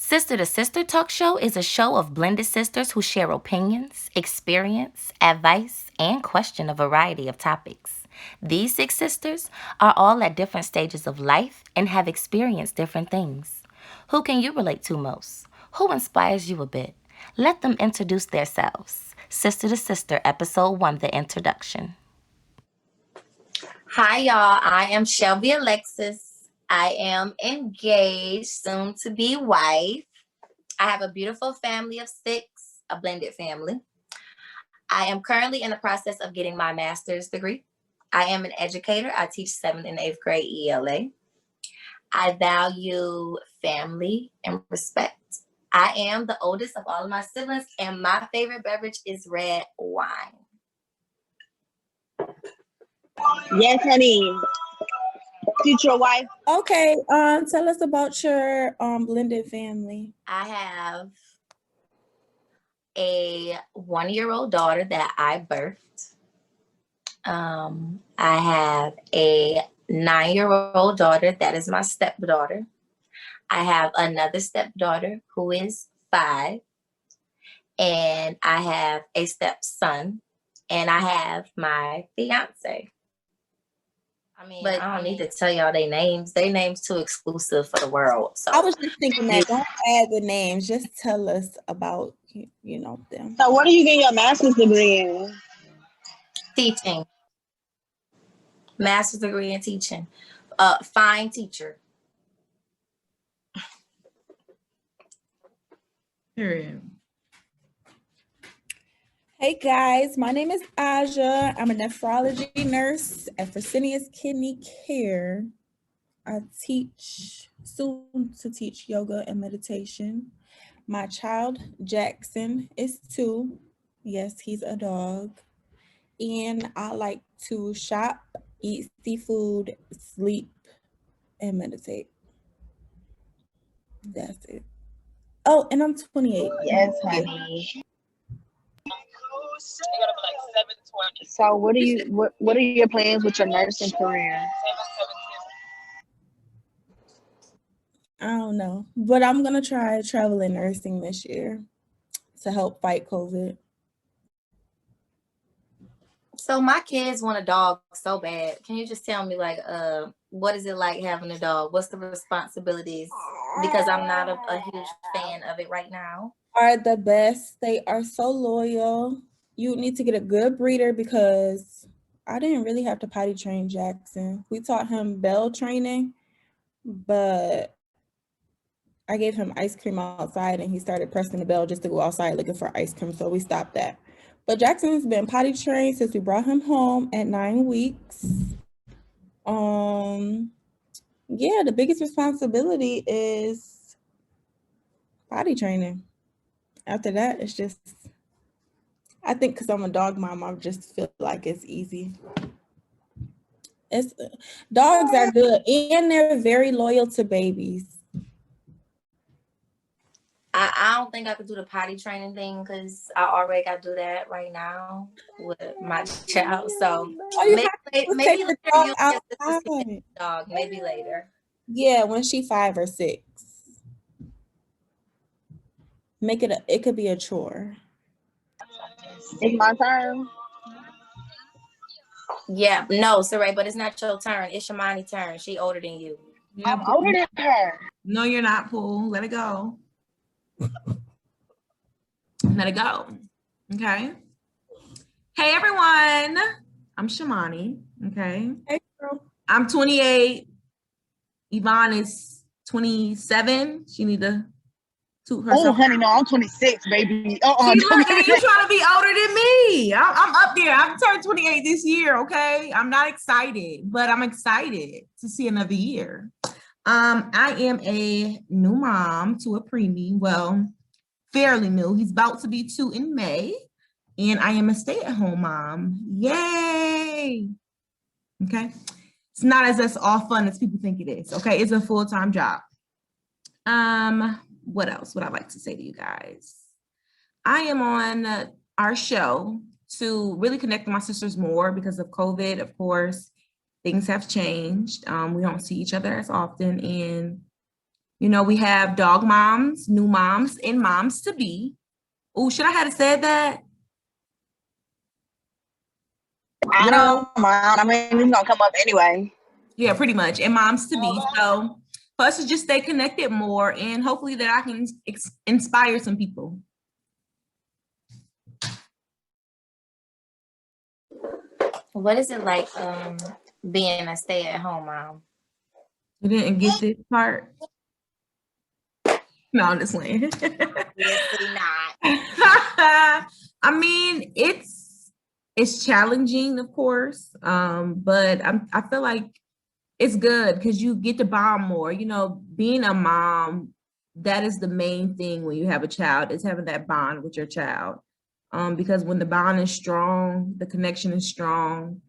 Sister to Sister Talk Show is a show of blended sisters who share opinions, experience, advice, and question a variety of topics. These six sisters are all at different stages of life and have experienced different things. Who can you relate to most? Who inspires you a bit? Let them introduce themselves. Sister to Sister, Episode 1, The Introduction. Hi, y'all. I am Shelby Alexis. I am engaged, soon to be wife. I have a beautiful family of 6, a blended family. I am currently in the process of getting my master's degree. I am an educator. I teach 7th and 8th grade ELA. I value family and respect. I am the oldest of all of my siblings, and my favorite beverage is red wine. Yes, honey. Future wife. Okay, tell us about your blended family. I have a 1-year-old daughter that I birthed. I have a 9-year-old daughter that is my stepdaughter. I have another stepdaughter who is 5. And I have a stepson. And I have my fiance. But I don't need to tell y'all their names. Their names too exclusive for the world. So I was just thinking that. Don't add the names. Just tell us about them. So what are you getting your master's degree in? Teaching. Master's degree in teaching. Fine teacher. Period. Hey guys, my name is Aja. I'm a nephrology nurse at Fresenius Kidney Care. I soon to teach yoga and meditation. My child, Jackson, is 2. Yes, he's a dog. And I like to shop, eat seafood, sleep, and meditate. That's it. Oh, and I'm 28. Yes, honey. So what are your plans with your nursing career? I don't know, but I'm gonna try traveling nursing this year to help fight COVID. So my kids want a dog so bad. Can you just tell me, like, what is it like having a dog? What's the responsibilities? Because I'm not a huge fan of it right now. Are the best. They are so loyal. You need to get a good breeder because I didn't really have to potty train Jackson. We taught him bell training, but I gave him ice cream outside and he started pressing the bell just to go outside looking for ice cream. So we stopped that. But Jackson's been potty trained since we brought him home at 9 weeks. Yeah, the biggest responsibility is potty training. After that, it's just, I think because I'm a dog mom, I just feel like it's easy. Dogs are good and they're very loyal to babies. I don't think I could do the potty training thing because I already got to do that right now with my child. So maybe later you'll get to see the dog. Maybe later. Yeah, when she's 5 or 6. Make it it could be a chore. It's my turn. Yeah, no, Saray, but it's not your turn. It's Shamani's turn. She older than you. Yeah, I'm older than her. No, you're not, Pooh. Let it go. Let it go. Okay. Hey, everyone. I'm Shamani. Okay. Hey, girl. I'm 28. Yvonne is 27. She need to toot herself. Oh, honey, no, I'm 26, baby. See, look, and you trying to be older than me. I'm up there. I'm turned 28 this year, okay? I'm not excited, but I'm excited to see another year. I am a new mom to a preemie. Well, fairly new. He's about to be 2 in May. And I am a stay-at-home mom. Yay! Okay. It's not as all fun as people think it is. Okay. It's a full-time job. What else would I like to say to you guys? I am on our show to really connect with my sisters more because of COVID. Of course, things have changed. We don't see each other as often. And You know, we have dog moms, new moms, and moms to be. Oh, should I have said that? I don't mind. I mean, it's gonna come up anyway. Yeah, pretty much. And moms to be. So for us to just stay connected more, and hopefully that I can inspire some people. What is it like being a stay-at-home mom? You didn't get this part? No, I'm just playing. Obviously not. I mean, it's challenging, of course, but I feel like it's good because you get to bond more. You know, being a mom, that is the main thing when you have a child, is having that bond with your child. Because when the bond is strong, the connection is strong.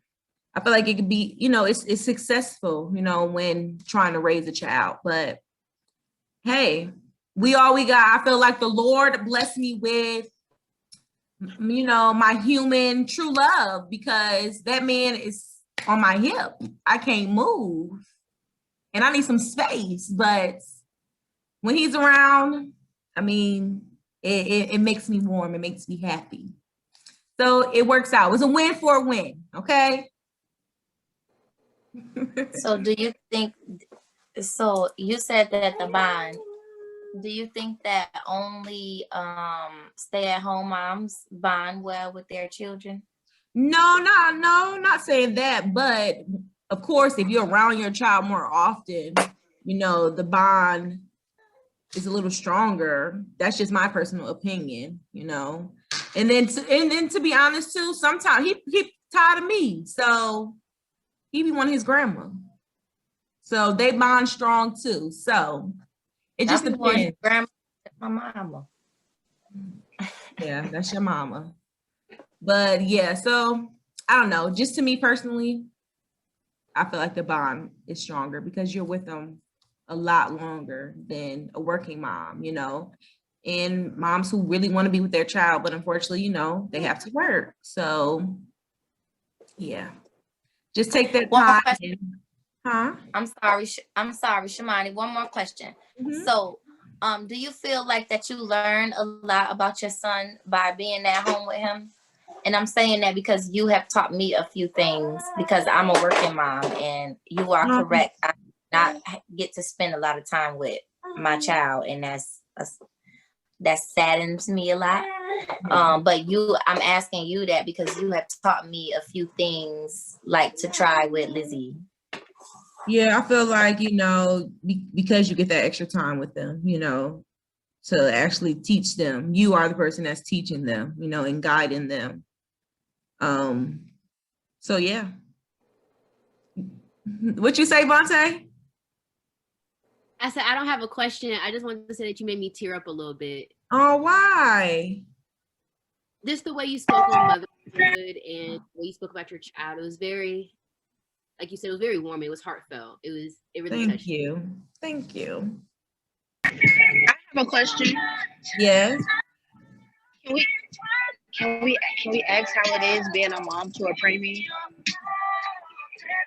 I feel like it could be, you know, it's successful, you know, when trying to raise a child. But hey, we all we got. I feel like the Lord blessed me with, you know, my human true love, because that man is on my hip. I can't move and I need some space. But when he's around, I mean, it makes me warm. It makes me happy. So it works out. It was a win for a win. Okay. So do you think, so you said that the bond, do you think that only stay-at-home moms bond well with their children? No, not saying that. But of course, if you're around your child more often, you know, the bond is a little stronger. That's just my personal opinion, you know. And then to be honest too, sometimes he tired of me. So he be wanting his grandma. So they bond strong too. So it just depends. Grandma, my mama. Yeah, that's your mama. But yeah, so I don't know. Just to me personally, I feel like the bond is stronger because you're with them a lot longer than a working mom, you know, and moms who really want to be with their child, but unfortunately, you know, they have to work. So yeah, just take that time. I'm sorry, Shamani. One more question. Mm-hmm. So, do you feel like that you learned a lot about your son by being at home with him? And I'm saying that because you have taught me a few things, because I'm a working mom, and you are correct. I not get to spend a lot of time with my child, and that saddens me a lot. But I'm asking you that because you have taught me a few things, like to try with Lizzie. Yeah, I feel like, you know, because you get that extra time with them, you know, to actually teach them, you are the person that's teaching them, you know, and guiding them. So yeah. What you say, Vontae? I said, I don't have a question. I just wanted to say that you made me tear up a little bit. Oh, why? Just the way you spoke on motherhood and the way you spoke about your child. It was very, like you said, it was very warm. It was heartfelt. It really touched you. Thank you. I have a question. Yes. Can we ask how it is being a mom to a preemie?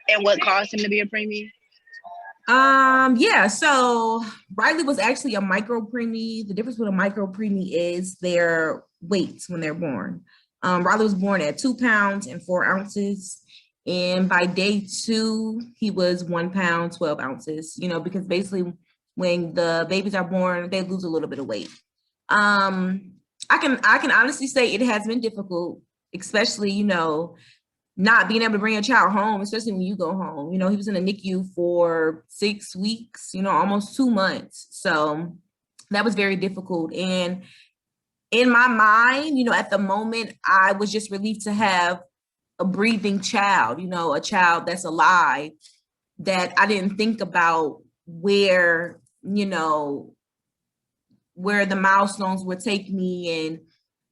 And what caused him to be a preemie? Yeah, so Riley was actually a micro preemie. The difference with a micro preemie is their weights when they're born. Riley was born at 2 pounds and 4 ounces. And by day 2, he was 1 pound, 12 ounces, you know, because basically when the babies are born, they lose a little bit of weight. I can honestly say it has been difficult, especially, you know, not being able to bring a child home, especially when you go home. You know, he was in the NICU for 6 weeks, you know, almost 2 months. So that was very difficult. And in my mind, you know, at the moment, I was just relieved to have a breathing child, you know, a child that's alive, that I didn't think about where, you know, where the milestones would take me and,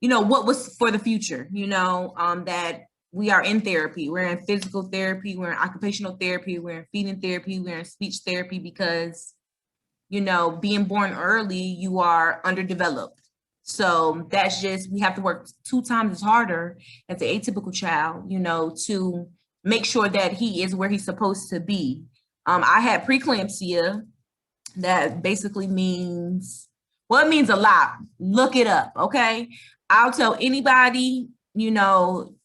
you know, what was for the future, you know, that we are in therapy. We're in physical therapy, we're in occupational therapy, we're in feeding therapy, we're in speech therapy, because, you know, being born early, you are underdeveloped. So that's just, we have to work 2 times as harder as the atypical child, you know, to make sure that he is where he's supposed to be. I had preeclampsia. That basically means, well, it means a lot. Look it up, okay? I'll tell anybody, you know,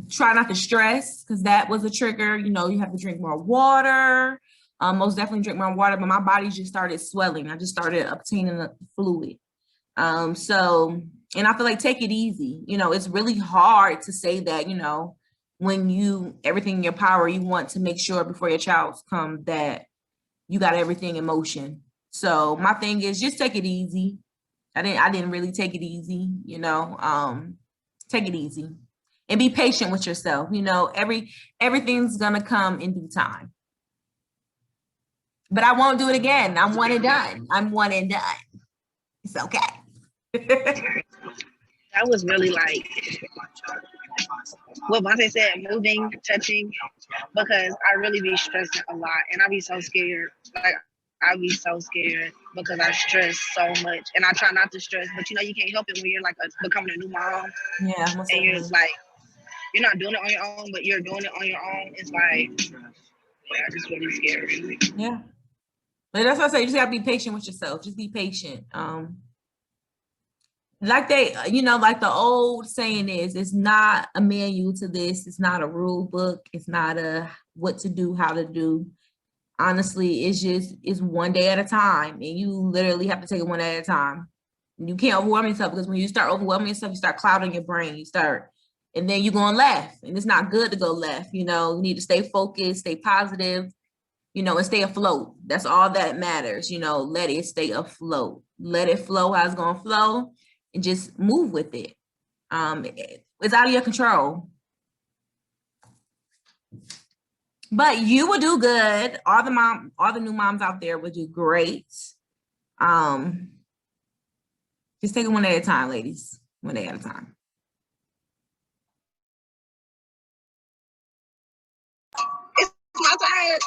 try not to stress, because that was a trigger. You know, you have to drink more water. Most definitely drink more water, but my body just started swelling. I just started obtaining the fluid. So, and I feel like take it easy. You know, it's really hard to say that, you know, when you, everything in your power, you want to make sure before your child's come that you got everything in motion. So my thing is just take it easy. I didn't really take it easy, you know, take it easy and be patient with yourself. You know, everything's gonna come in due time. But I won't do it again. I'm one and done. I'm one and done. It's okay. That was really like what Vontae said, moving, touching, because I really be stressing a lot and I be so scared. Like I be so scared because I stress so much and I try not to stress, but you know, you can't help it when you're like becoming a new mom. Yeah. And you're like, you're not doing it on your own, but you're doing it on your own. It's like, yeah, it's really scary. Yeah. But that's what I say, you just gotta be patient with yourself. Just be patient. Like they, you know, like the old saying is, it's not a manual to this. It's not a rule book. It's not a what to do, how to do. Honestly, it's one day at a time, and you literally have to take it one day at a time. You can't overwhelm yourself, because when you start overwhelming yourself, you start clouding your brain. And then you're going left, and it's not good to go left. You know, you need to stay focused, stay positive, you know, and stay afloat. That's all that matters. You know, let it stay afloat. Let it flow how it's gonna flow, and just move with it. It's out of your control. But you will do good. All the new moms out there will do great. Just take it one day at a time, ladies. One day at a time. It's my turn.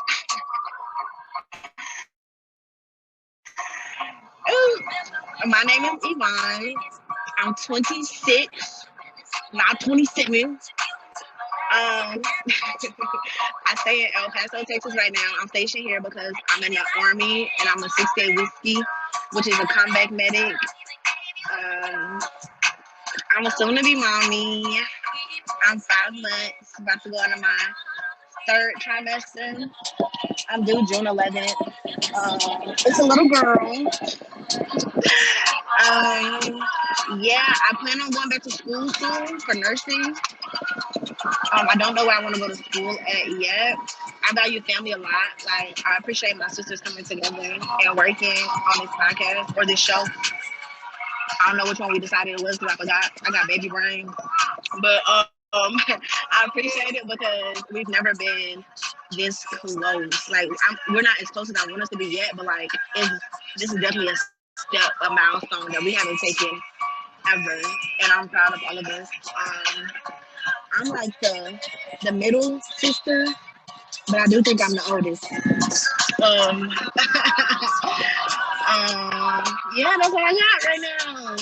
My name is Yvonne. I'm 26, not 27. I stay in El Paso, Texas right now. I'm stationed here because I'm in the Army and I'm a 6-day whiskey, which is a combat medic. I'm a soon-to-be mommy. I'm 5 months, about to go into my 3rd trimester. I'm due June 11th. It's a little girl. Yeah, I plan on going back to school soon for nursing. I don't know where I want to go to school at yet. I value family a lot. Like, I appreciate my sisters coming together and working on this podcast or this show. I don't know which one we decided it was because I forgot. I got baby brain. But I appreciate it because we've never been this close. Like, we're not as close as I want us to be yet, but like, this is definitely a step, a milestone that we haven't taken ever. And I'm proud of all of us. I'm like the middle sister, but I do think I'm the oldest. Yeah, that's what I got right now.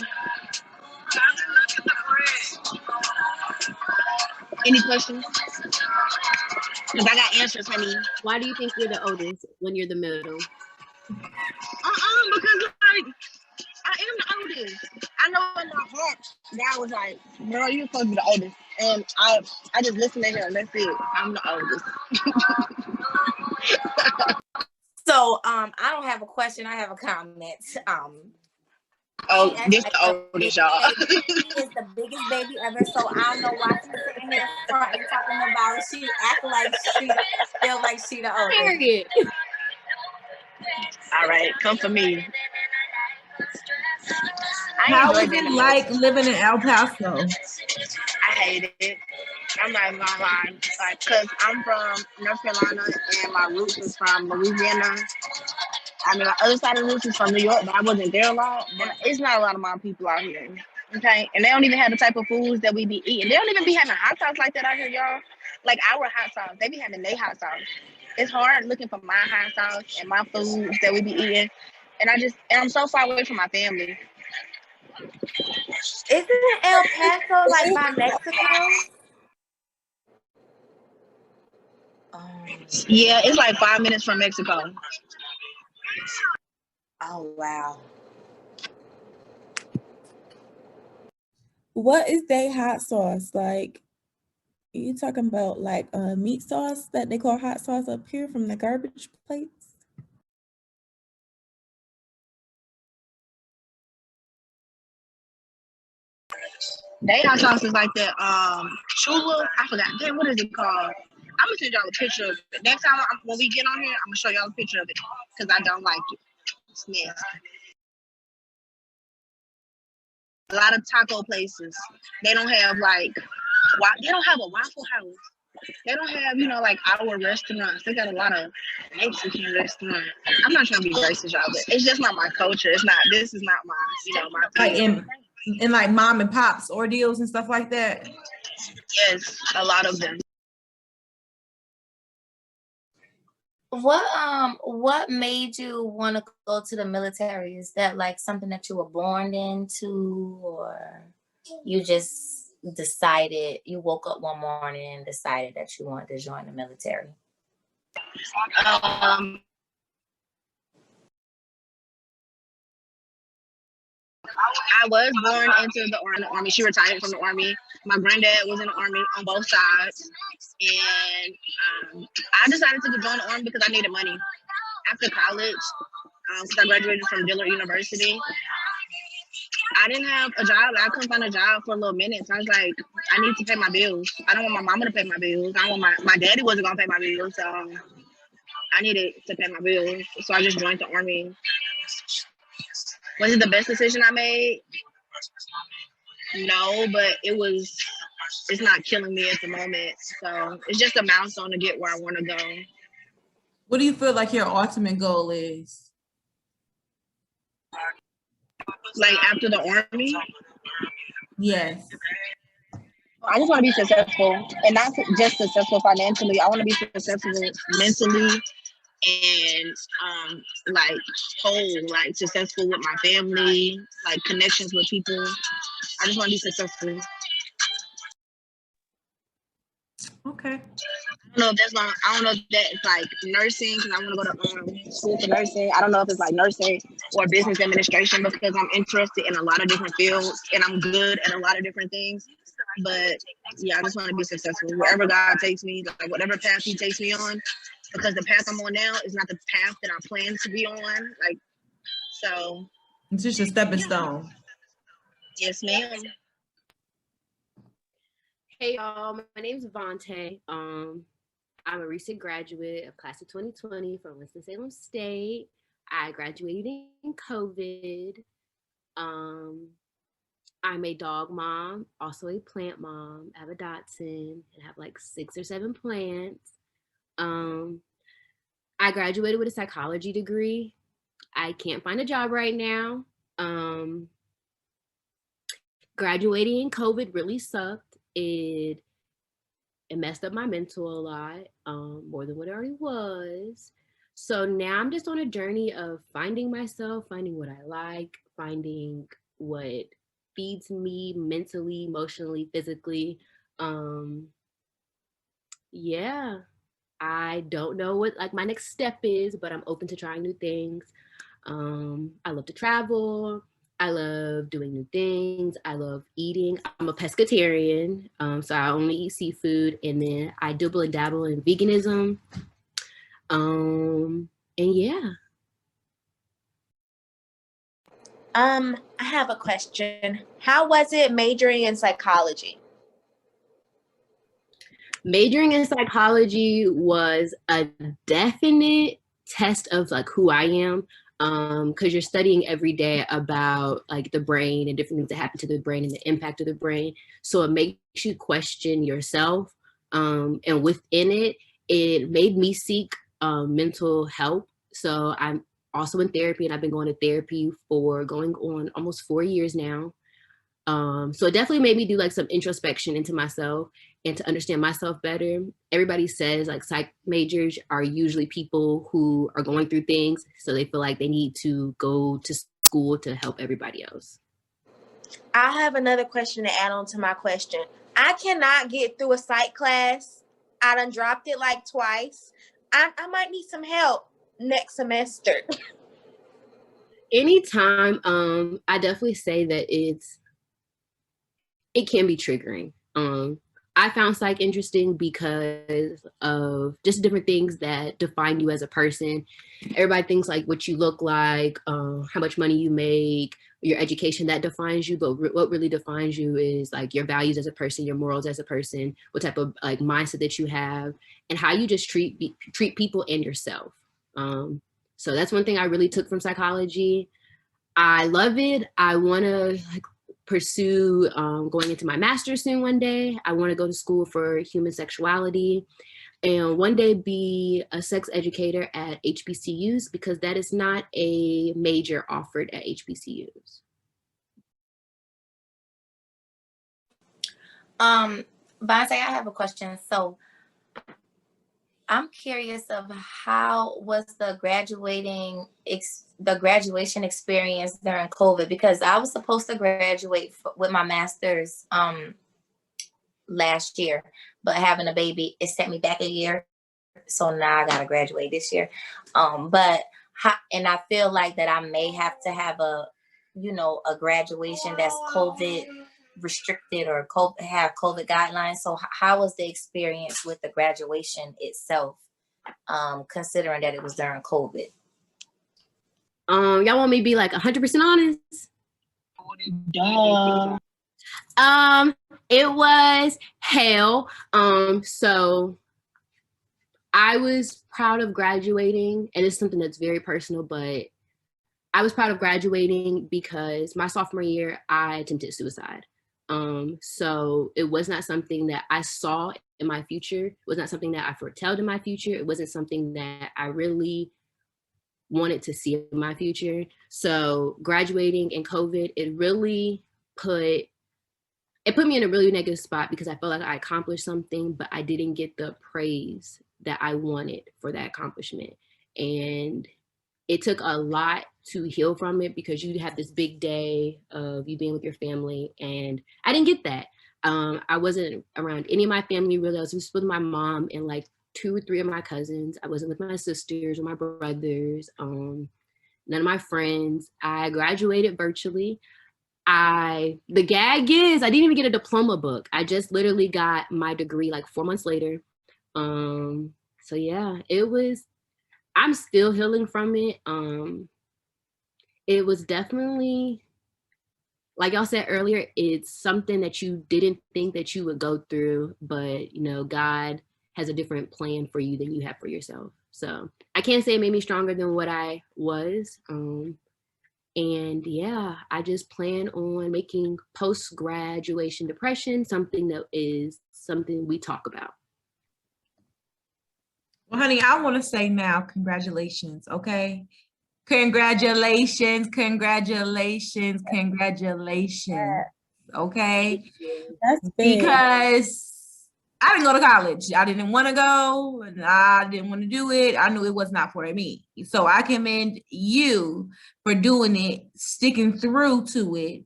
Any questions? Because I got answers, honey. Why do you think you're the oldest when you're the middle? Because like I am the oldest. I know in my heart God was like, "Girl, you're supposed to be the oldest," and I just listened to him. That's it. I'm the oldest. So I don't have a question. I have a comment. This the oldest, y'all. She is the biggest baby ever. So I don't know why she's sitting here front and talking about it. She act like she feel like she the oldest. Period. All right, come for me. How is it like living in El Paso? I hate it. I'm not even gonna lie. Like, cause I'm from North Carolina and my roots is from Louisiana. I mean, my other side of the roots is from New York, but I wasn't there a lot. But it's not a lot of my people out here. Okay, and they don't even have the type of foods that we be eating. They don't even be having hot sauce like that out here, y'all. Like our hot sauce, they be having their hot sauce. It's hard looking for my hot sauce and my foods that we be eating, and I'm so far away from my family. Isn't El Paso like by Mexico? Yeah, it's like 5 minutes from Mexico. Oh, wow. What is they hot sauce? Like, you talking about like meat sauce that they call hot sauce up here from the garbage plates? They hot sauce is like the chula. I forgot. Damn, what is it called? I'm gonna send y'all a picture of it. Next time when we get on here, I'm gonna show y'all a picture of it because I don't like it. It's nasty. A lot of taco places, they don't have like, they don't have a Waffle House. They don't have, like our restaurants. They got a lot of Mexican restaurants. I'm not trying to be racist, y'all, but it's just not my culture. This is not my, my Like thing. in like mom and pops ordeals and stuff like that. Yes, a lot of them. What made you want to go to the military? Is that like something that you were born into, or you just decided, you woke up one morning and decided that you wanted to join the military? I was born into the army. She retired from the army. My granddad was in the army on both sides. And I decided to join the army because I needed money. After college, because I graduated from Dillard University, I didn't have a job. I couldn't find a job for a little minute. So I was like, I need to pay my bills. I don't want my mama to pay my bills. I don't want my daddy wasn't going to pay my bills. So I needed to pay my bills. So I just joined the army. Was it the best decision I made? No, but it's not killing me at the moment. So it's just a milestone to get where I want to go. What do you feel like your ultimate goal is? Like after the army? Yes. I just want to be successful, and not just successful financially. I want to be successful mentally and like whole, like successful with my family, like connections with people. I just want to be successful. Okay. I don't know if that's like nursing, because I want to go to school for nursing. I don't know if it's like nursing or business administration, because I'm interested in a lot of different fields and I'm good at a lot of different things. But yeah, I just want to be successful wherever God takes me, like whatever path He takes me on, because the path I'm on now is not the path that I plan to be on. Like, so It's just a stepping stone. Yes, ma'am. Hey y'all, my name is Vontae. I'm a recent graduate of class of 2020 from Winston-Salem State. I graduated in COVID. I'm a dog mom, also a plant mom. I have a Dachshund and have like 6 or 7 plants. I graduated with a psychology degree. I can't find a job right now. Graduating in COVID really sucked. It messed up my mental a lot, more than what it already was. So now I'm just on a journey of finding myself, finding what I like, finding what feeds me mentally, emotionally, physically. Yeah, I don't know what like my next step is, but I'm open to trying new things. I love to travel. I love doing new things. I love eating. I'm a pescatarian, so I only eat seafood, and then I dabble and dabble in veganism. And yeah. I have a question. How was it majoring in psychology? Majoring in psychology was a definite test of like who I am. Because you're studying every day about like the brain and different things that happen to the brain and the impact of the brain. So it makes you question yourself. And within it, it made me seek mental help. So I'm also in therapy, and I've been going to therapy for going on almost 4 years now. So it definitely made me do like some introspection into myself and to understand myself better. Everybody says like psych majors are usually people who are going through things, so they feel like they need to go to school to help everybody else. I have another question to add on to my question. I cannot get through a psych class. I done dropped it like twice. I might need some help next semester. Anytime, I definitely say that it can be triggering. I found psych interesting because of just different things that define you as a person. Everybody thinks like what you look like, how much money you make, your education, that defines you. But what really defines you is like your values as a person, your morals as a person, what type of like mindset that you have, and how you just treat people and yourself. So that's one thing I really took from psychology. I love it. I want to like pursue going into my master's soon one day. I want to go to school for human sexuality and one day be a sex educator at HBCUs because that is not a major offered at HBCUs. Bonte, I have a question. So I'm curious of how was the graduation experience during COVID, because I was supposed to graduate with my master's last year, but having a baby, it set me back a year. So now I gotta graduate this year. And I feel like that I may have to have a graduation that's COVID restricted or have COVID guidelines. So how was the experience with the graduation itself, considering that it was during COVID? Y'all want me to be like 100% honest? Duh. It was hell. So I was proud of graduating, and it's something that's very personal, but I was proud of graduating because my sophomore year, I attempted suicide. So it was not something that I saw in my future. It was not something that I foretold in my future. It wasn't something that I really wanted to see in my future. So graduating in COVID, it put me in a really negative spot because I felt like I accomplished something, but I didn't get the praise that I wanted for that accomplishment. And it took a lot to heal from it because you have this big day of you being with your family, and I didn't get that. I wasn't around any of my family really. I was just with my mom and like 2 or 3 of my cousins. I wasn't with my sisters or my brothers, none of my friends. I graduated virtually. The gag is I didn't even get a diploma book. I just literally got my degree like 4 months later. So yeah, I'm still healing from it. It was definitely, like y'all said earlier, it's something that you didn't think that you would go through, but God has a different plan for you than you have for yourself. So I can't say it made me stronger than what I was. And yeah, I just plan on making post-graduation depression something that is something we talk about. Well, honey, I want to say now, congratulations, okay? Congratulations, congratulations, congratulations, okay? That's big. Because I didn't go to college. I didn't want to go, and I didn't want to do it. I knew it was not for me. So I commend you for doing it, sticking through to it,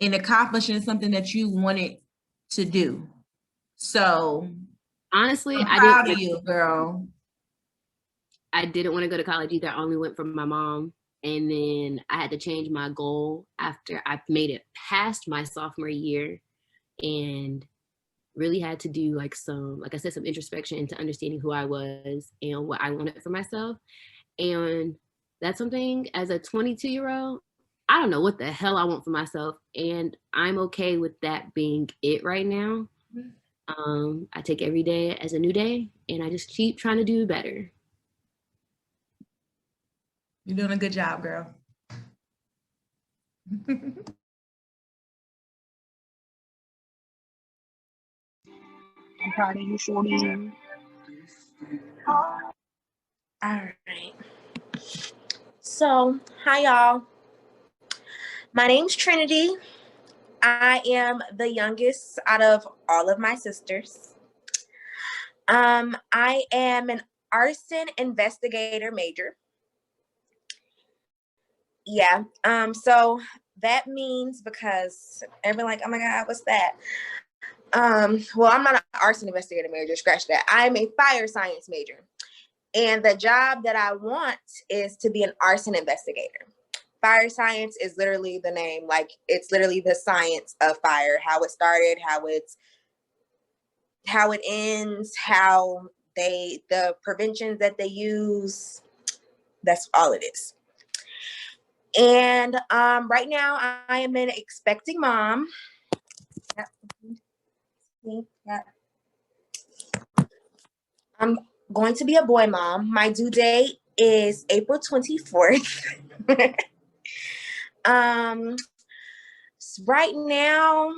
and accomplishing something that you wanted to do. So honestly, I'm proud of you, girl. I didn't want to go to college either. I only went for my mom. And then I had to change my goal after I made it past my sophomore year and really had to do like some introspection into understanding who I was and what I wanted for myself. And that's something as a 22-year-old, I don't know what the hell I want for myself. And I'm okay with that being it right now. I take every day as a new day and I just keep trying to do better. You're doing a good job, girl. I'm proud of you, shorty. All right. So, hi, y'all. My name's Trinity. I am the youngest out of all of my sisters. I am an arson investigator major. Yeah. So that means, because everyone like, oh my God, what's that? Well, I'm not an arson investigator major, scratch that. I'm a fire science major. And the job that I want is to be an arson investigator. fire science is literally the name. Like, it's literally the science of fire, how it started, how it ends, how the preventions that they use. That's all it is. And right now I am an expecting mom. I'm going to be a boy mom. My due date is April 24th. Right now,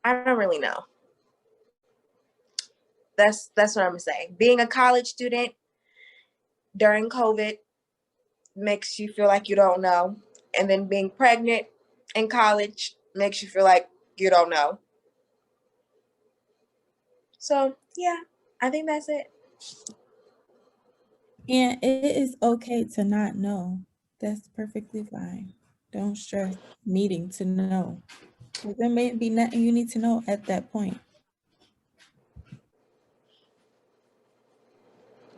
I don't really know. That's what I'm saying. Being a college student during COVID makes you feel like you don't know. And then being pregnant in college makes you feel like you don't know. So yeah, I think that's it. And it is okay to not know. That's perfectly fine. Don't stress needing to know. There may be nothing you need to know at that point.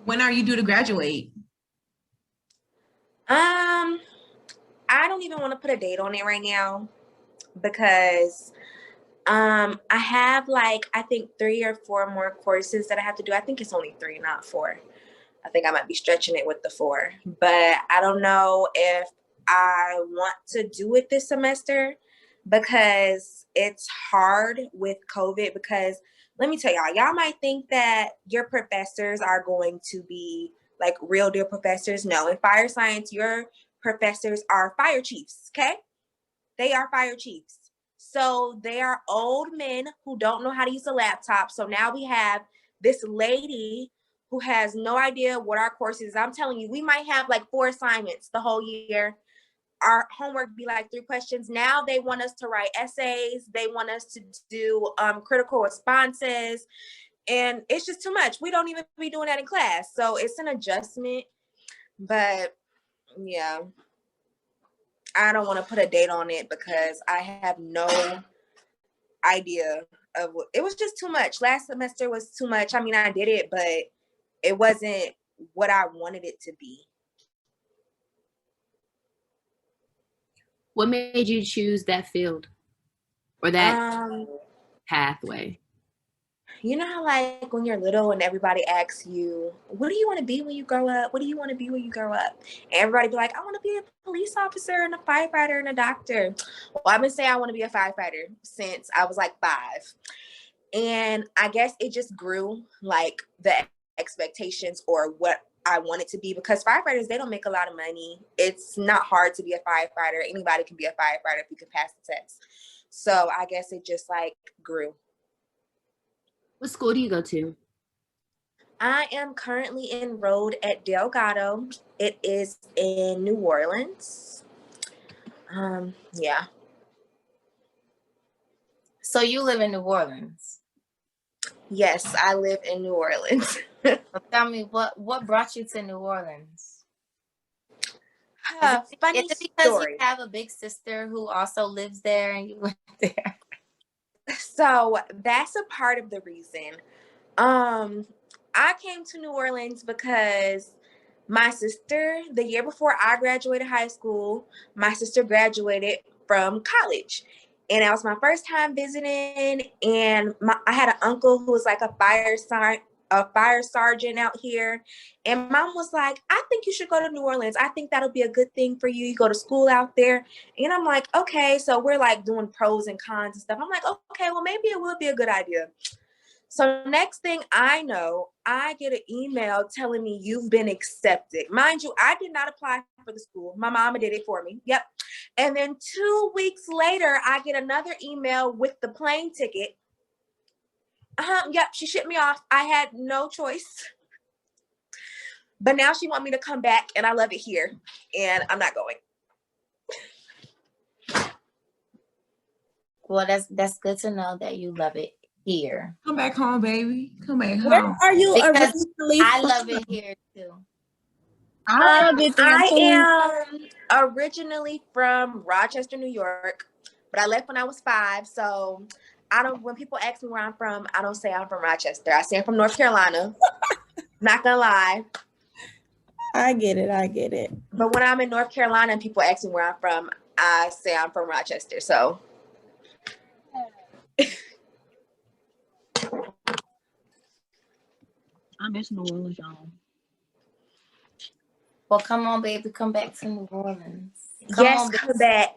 When are you due to graduate? I don't even want to put a date on it right now because I have like, I think 3 or 4 more courses that I have to do. I think it's only 3, not 4. I think I might be stretching it with the 4, but I don't know if I want to do it this semester because it's hard with COVID. Because let me tell y'all might think that your professors are going to be like real deal professors. No, in fire science, your professors are fire chiefs, okay? They are fire chiefs. So they are old men who don't know how to use a laptop. So now we have this lady who has no idea what our course is. I'm telling you, we might have like 4 assignments the whole year. Our homework be like 3 questions. Now they want us to write essays. They want us to do critical responses. And it's just too much. We don't even be doing that in class. So it's an adjustment. But yeah, I don't want to put a date on it because I have no idea of what, it was just too much. Last semester was too much. I mean, I did it, but it wasn't what I wanted it to be. What made you choose that field or that pathway? You know how like when you're little and everybody asks you, what do you want to be when you grow up? What do you want to be when you grow up? And everybody be like, I want to be a police officer and a firefighter and a doctor. Well, I've been saying I want to be a firefighter since I was like 5. And I guess it just grew like the expectations or what I want it to be, because firefighters, they don't make a lot of money. It's not hard to be a firefighter. Anybody can be a firefighter if you can pass the test. So I guess it just like grew. What school do you go to? I am currently enrolled at Delgado. It is in New Orleans. Yeah. So you live in New Orleans? Yes, I live in New Orleans. So tell me, what brought you to New Orleans? Funny is it because story. you have a big sister who also lives there and you went there? So that's a part of the reason. I came to New Orleans because my sister, the year before I graduated high school, my sister graduated from college. And that was my first time visiting. And I had an uncle who was like a fire sergeant out here. And mom was like, I think you should go to New Orleans. I think that'll be a good thing for you. You go to school out there. And I'm like, okay. So we're like doing pros and cons and stuff. I'm like, okay, well, maybe it will be a good idea. So next thing I know, I get an email telling me you've been accepted. Mind you, I did not apply for the school. My mama did it for me. Yep. And then 2 weeks later, I get another email with the plane ticket. Yep, she shipped me off. I had no choice. But now she wants me to come back, and I love it here, and I'm not going. Well, that's good to know that you love it here. Come back home, baby. Come back home. Where are you originally I from? love it here too. I love it there I too. am originally from Rochester, New York, but I left when I was 5. So when people ask me where I'm from, I don't say I'm from Rochester. I say I'm from North Carolina. Not gonna lie. I get it. But when I'm in North Carolina and people ask me where I'm from, I say I'm from Rochester. So I miss New Orleans, y'all. Well, come on, baby. Come back to New Orleans. come back.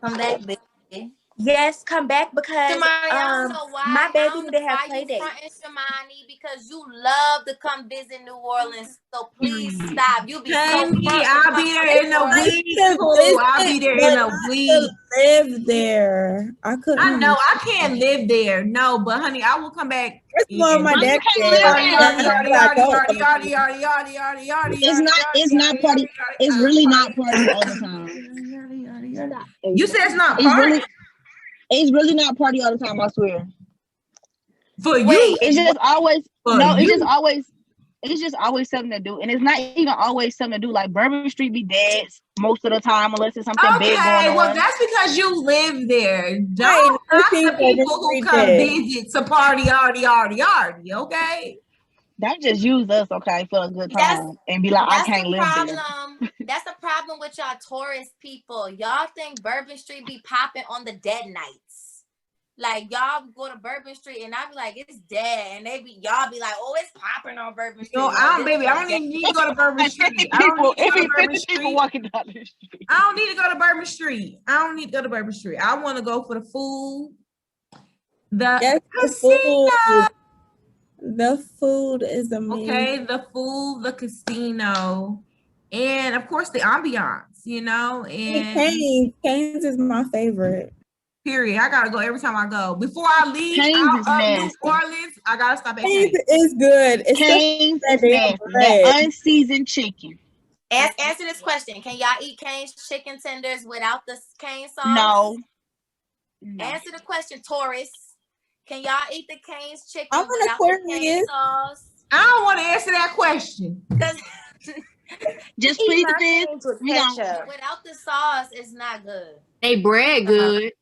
Come back, baby. Yes, come back because Shamani, I don't know why. my baby I don't need know to have why play you dates. fronting, Shamani, because you love to come visit New Orleans. So please stop. You be so Jamie, I'll be there in a week. Cool. I'll be there in a week. Live there. I couldn't. I know I can't live there. No, but honey, I will come back. First of all, my Well, you dad can't live It's not party. It's really not party all the time. You said it's not It's party it's really not party all the time. I swear. for you. Wait, It's just always For no. you. It's just always something to do, and it's not even always something to do. Like Bourbon Street be dead most of the time, unless it's something big going Okay, well on. that's because you live there. Don't Right, knock the people people who every come day. visit to party, okay? Don't just use us, okay, for a good time and be like, I that's can't the live there. problem. That's the problem with y'all tourist people. Y'all think Bourbon Street be popping on the dead nights. Like y'all go to Bourbon Street and I be like, it's dead, and y'all be like, oh, it's popping on Bourbon Street. No, I don't even need to go to Bourbon Street. I don't need to go to Bourbon Street. Walking down the street. I don't need to go to Bourbon Street. I want to go for the food. The casino. The food is amazing. Okay, the food, the casino, and of course the ambiance, and Canes is my favorite. period. I gotta go every time I go. Before I leave Cane's out of is New nasty. Orleans, I gotta stop at Canes Cane's. is good. It's Cane's is damn nasty. bread. That unseasoned chicken. Answer this question. Can y'all eat Cane's chicken tenders without the cane sauce? No. Answer the question, Taurus. Can y'all eat the Cane's chicken I'm an without the cane Aquarius. sauce? I don't want to answer that question. Because Just Eat please my this. canes with We don't- ketchup. without the sauce, it's not good. They bread good.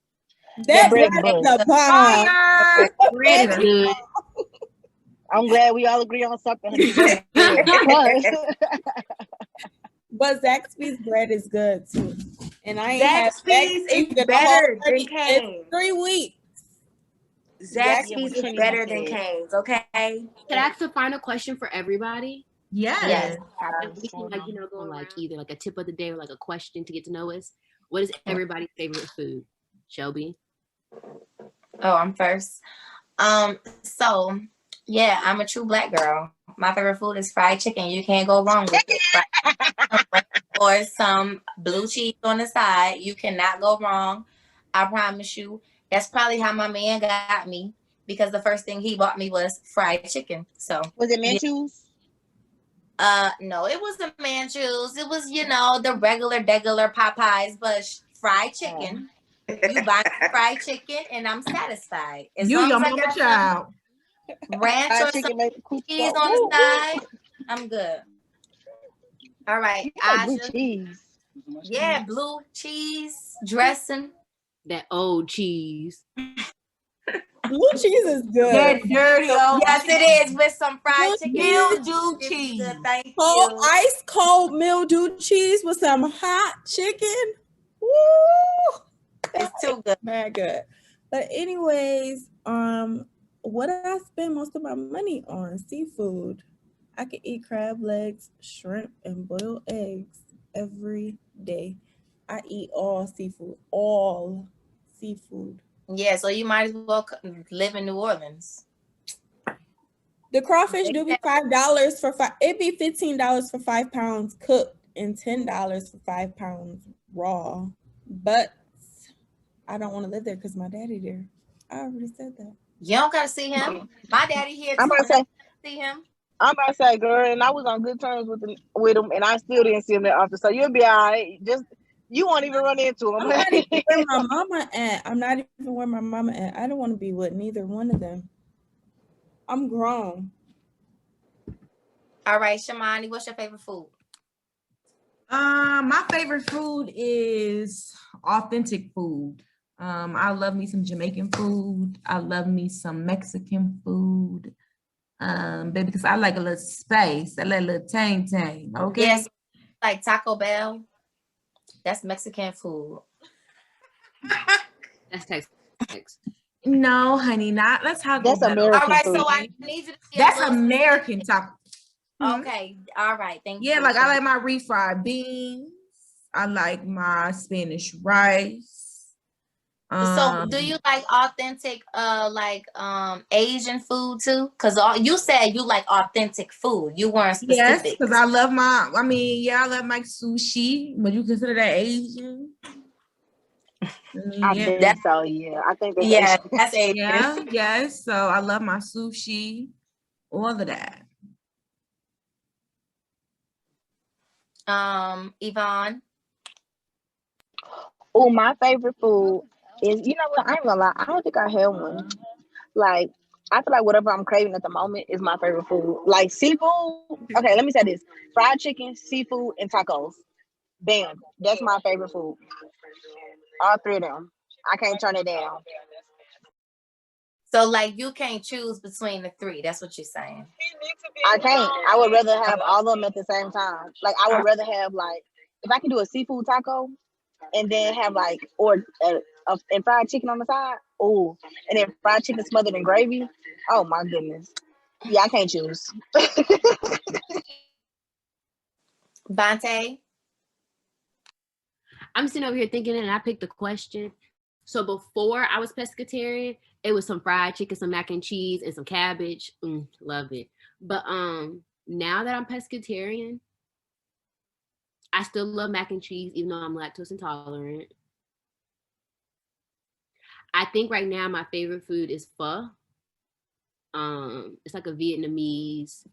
That bread bread good. is a bomb. Fire! Bread is good. I'm glad we all agree on something. But Zaxby's bread is good too. And I ain't had Zaxby's is in a better whole than Cane's. 3 weeks. Zaxby's is better than Cane's, okay? Can I ask a final question for everybody? Yes. We can go like either like a tip of the day or like a question to get to know us. What is everybody's favorite food? Shelby? Oh, I'm first. So yeah, I'm a true Black girl. My favorite food is fried chicken. You can't go wrong with it. Or some blue cheese on the side. You cannot go wrong. I promise you. That's probably how my man got me, because the first thing he bought me was fried chicken. So was it Manchus? No, it wasn't Manchus. It was, the regular Popeyes, but fried chicken. You buy fried chicken and I'm satisfied. As You long your as I mama got child. some ranch or some cheese on the side, I'm good. All right. Blue cheese. Yeah, blue cheese dressing. That old cheese. Blue cheese is good. That dirty old Yes, it is, with some fried chicken. mildew It's cheese. good, thank Cold, you. ice cold mildew cheese with some hot chicken. Woo! It's too good. Very good. But anyways, what I spend most of my money on? Seafood. I can eat crab legs, shrimp, and boiled eggs every day. I eat all seafood. All seafood. Yeah, so you might as well live in New Orleans. The crawfish do be $5 for it'd be $15 for 5 pounds cooked and $10 for 5 pounds raw. But I don't want to live there because my daddy there. I already said that. You don't gotta see him. My daddy here too. I'm about to say, see him. I'm about to say, girl, and I was on good terms with him, and I still didn't see him that often. So you'll be all right. Just you won't even run into him. I'm not even where my mama at. I'm not even where my mama at. I don't want to be with neither one of them. I'm grown. All right, Shamani, what's your favorite food? My favorite food is authentic food. I love me some Jamaican food. I love me some Mexican food. Baby, because I like a little space. I like a little tang. Okay. Yes, like Taco Bell. That's Mexican food. That's Texas. No, honey, not. Let's talk That's about American All right, food. so I need you to be a That's little American taco. Okay, all right, thank you. Yeah, like I like my refried beans. I like my Spanish rice. So do you like authentic Asian food too? Because you said you like authentic food. You weren't Yes, specific. because I love I love my sushi, but you consider that Asian? I Yeah. think so, yeah. I think that's Yeah, Asian. that's Asian. Yeah, yes. So I love my sushi, all of that. Yvonne. Oh, my favorite food is, you know what, I ain't gonna lie, I don't think I have one. Like, I feel like whatever I'm craving at the moment is my favorite food. Like seafood, okay, let me say this. Fried chicken, seafood, and tacos. Bam. That's my favorite food. All three of them. I can't turn it down. So like you can't choose between the three. That's what you're saying. I can't. I would rather have all of them at the same time. Like, I would rather have, like, if I can do a seafood taco and then have like, and fried chicken on the side. Oh, and then fried chicken smothered in gravy. Oh my goodness. Yeah, I can't choose. Bante. I'm sitting over here thinking, and I picked the question. So before I was pescatarian, it was some fried chicken, some mac and cheese, and some cabbage. Love it. But now that I'm pescatarian, I still love mac and cheese, even though I'm lactose intolerant. I think right now my favorite food is pho. It's like a Vietnamese,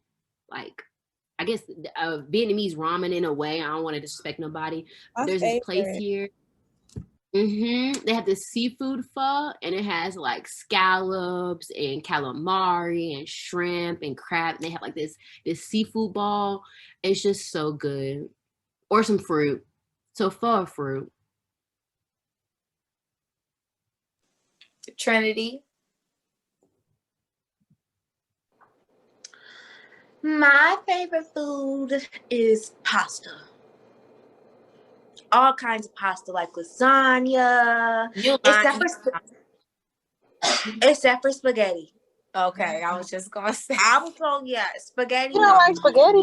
like, I guess Vietnamese ramen in a way. I don't want to disrespect nobody. There's this place here. They have this seafood pho, and it has like scallops and calamari and shrimp and crab. And they have like this seafood ball. It's just so good. Or some fruit. So pho or fruit. Trinity. My favorite food is pasta. All kinds of pasta, like lasagna. Except for spaghetti. Okay, I was just gonna say. I was told, spaghetti. You don't like spaghetti?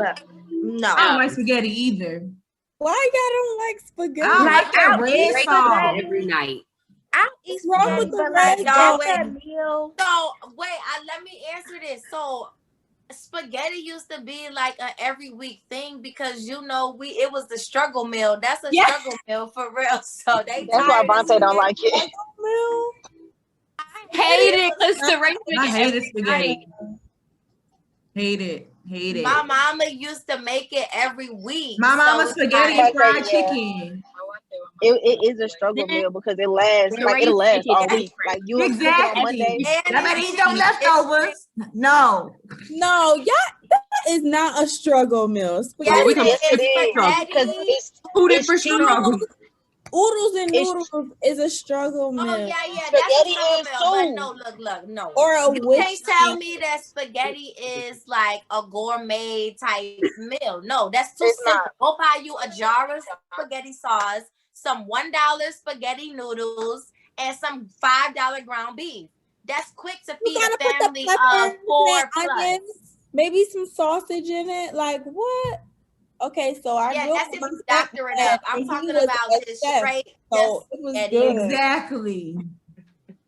No. I don't like spaghetti either. Why y'all don't like spaghetti? I don't like that red sauce every night. I'll eat What's wrong spaghetti, with the but like red y'all sauce? that meal. So wait, let me answer this. So spaghetti used to be like a every week thing because it was the struggle meal. That's a struggle meal for real. So That's why Vontae don't like it. I hate it because I hated spaghetti. Hate it. My mama used to make it every week. My mama's spaghetti and fried chicken. It is a struggle meal because it lasts it'll last all week. Like you cook it on Monday. Y'all better eat them leftovers. No, y'all, that is not a struggle meal. Yes, we because it's struggle. Oodles and noodles is a struggle meal. Oh yeah, that's a struggle meal. But no. Or you can't tell me that spaghetti is like a gourmet type meal. No, that's too simple. Go buy you a jar of spaghetti sauce, some $1 spaghetti noodles, and some $5 ground beef. That's quick to feed a family of 4 plus. Maybe some sausage in it. Like what? Okay, so that's if you doctor it up. I'm talking about this straight. So it was good. Exactly.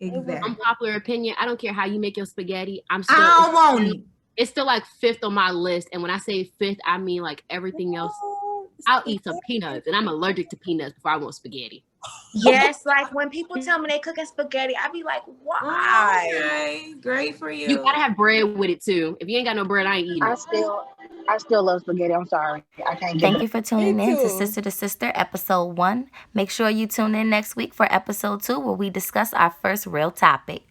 Unpopular opinion. I don't care how you make your spaghetti. I don't want it. It's still like 5th on my list, and when I say 5th, I mean like everything else. I'll eat some peanuts, and I'm allergic to peanuts before I want spaghetti. Yes, like when people tell me they cooking spaghetti, I be like, why? Okay, great for you. You gotta have bread with it too. If you ain't got no bread, I ain't eating. I still love spaghetti. I'm sorry. I can't get Thank you for tuning in to Sister to Sister episode 1. Make sure you tune in next week for episode 2 where we discuss our first real topic.